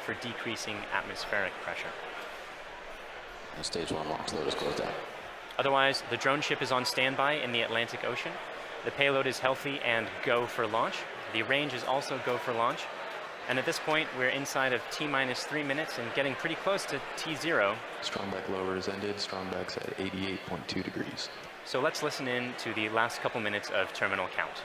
for decreasing atmospheric pressure. Stage 1 launch load is closed out. Otherwise, the drone ship is on standby in the Atlantic Ocean. The payload is healthy and go for launch. The range is also go for launch. And at this point, we're inside of T-minus 3 minutes and getting pretty close to T0. Strongback lower is ended. Strongback's at 88.2 degrees. So let's listen in to the last couple minutes of terminal count.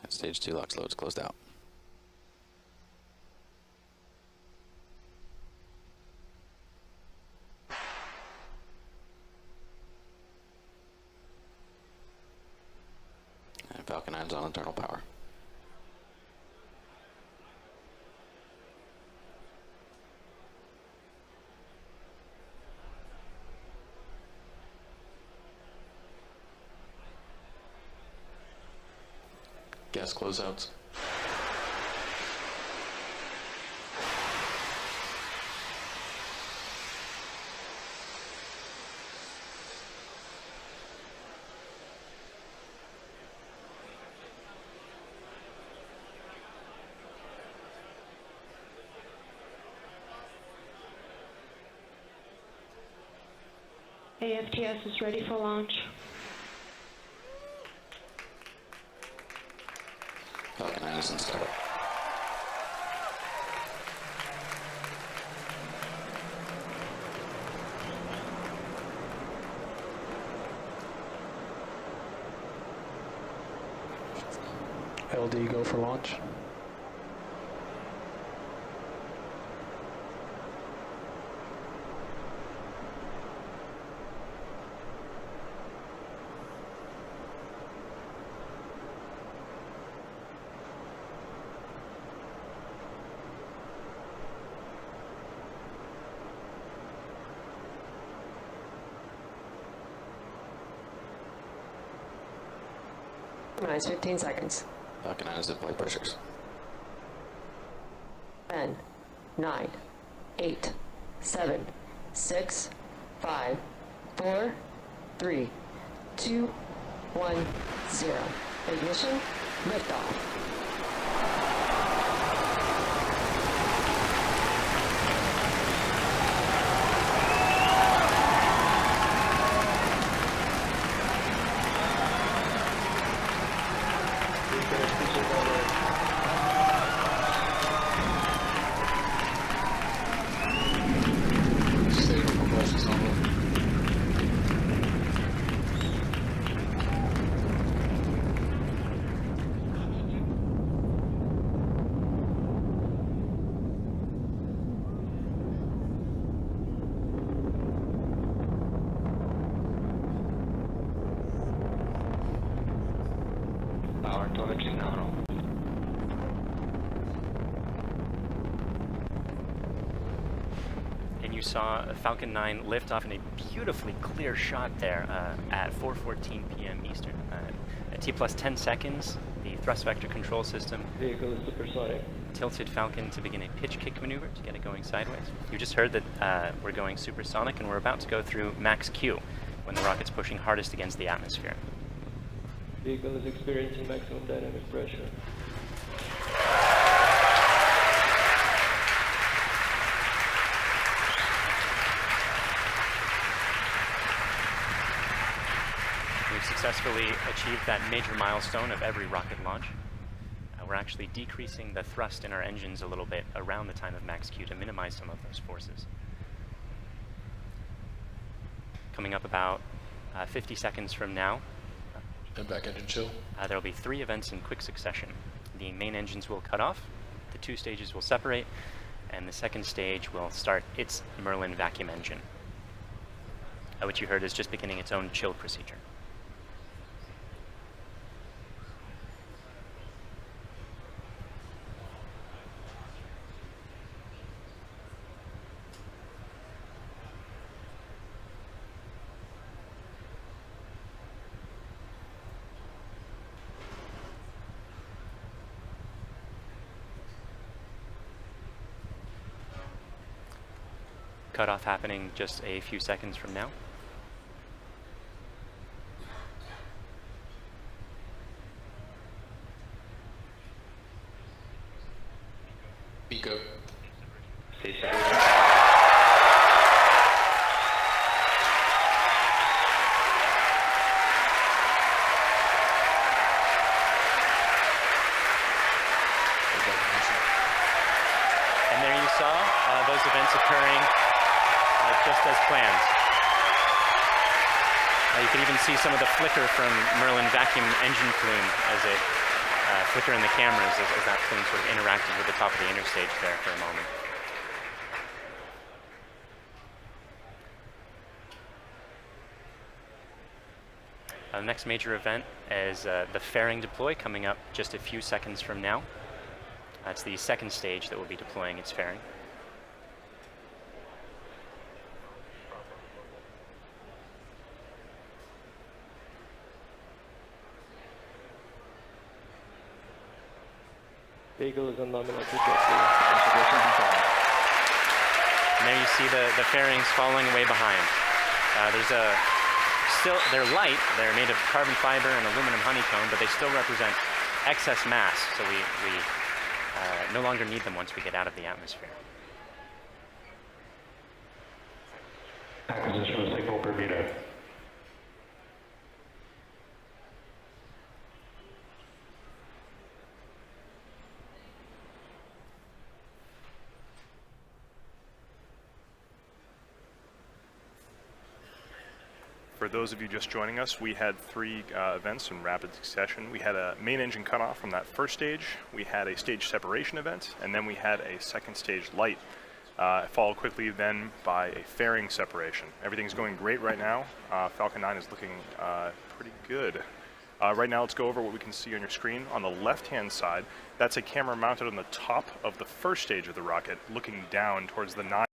Stage 2 LOX load is closed out. And Falcon 9's on internal power. Gas closeouts. AFTS is ready for launch. Falcon 9 is in startup. LD go for launch. Minus 15 seconds. Falcon 9 is at flight pressures. 10, 9, 8, 7, 6, 5, 4, 3, 2, 1, 0. Ignition, liftoff. Power telemetry nominal. And you saw Falcon 9 lift off in a beautifully clear shot there at 4:14 p.m. Eastern. At T plus 10 seconds, the thrust vector control system Vehicle is supersonic. tilted Falcon to begin a pitch kick maneuver to get it going sideways. You just heard that we're going supersonic and we're about to go through max Q when the rocket's pushing hardest against the atmosphere. Vehicle is experiencing maximum dynamic pressure. We've successfully achieved that major milestone of every rocket launch. We're actually decreasing the thrust in our engines a little bit around the time of max Q to minimize some of those forces. Coming up about 50 seconds from now, And back engine chill. there will be 3 events in quick succession. The main engines will cut off, the two stages will separate, and the second stage will start its Merlin vacuum engine, which you heard is just beginning its own chill procedure. Cutoff happening just a few seconds from now. Pico. And there you saw those events occurring just as planned. You can even see some of the flicker from Merlin vacuum engine plume as it flicker in the cameras as that plume sort of interacted with the top of the interstage there for a moment. The next major event is the fairing deploy coming up just a few seconds from now. That's the second stage that will be deploying its fairing. Vehicle is on nominal And there you see the fairings falling away behind. They're light, they're made of carbon fiber and aluminum honeycomb, but they still represent excess mass, so we no longer need them once we get out of the atmosphere. Acquisition of signal Bermuda. For those of you just joining us, we had three events in rapid succession. We had a main engine cutoff from that first stage, we had a stage separation event, and then we had a second stage light, followed quickly then by a fairing separation. Everything's going great right now. Falcon 9 is looking pretty good. Right now, let's go over what we can see on your screen. On the left-hand side, that's a camera mounted on the top of the first stage of the rocket, looking down towards the 9.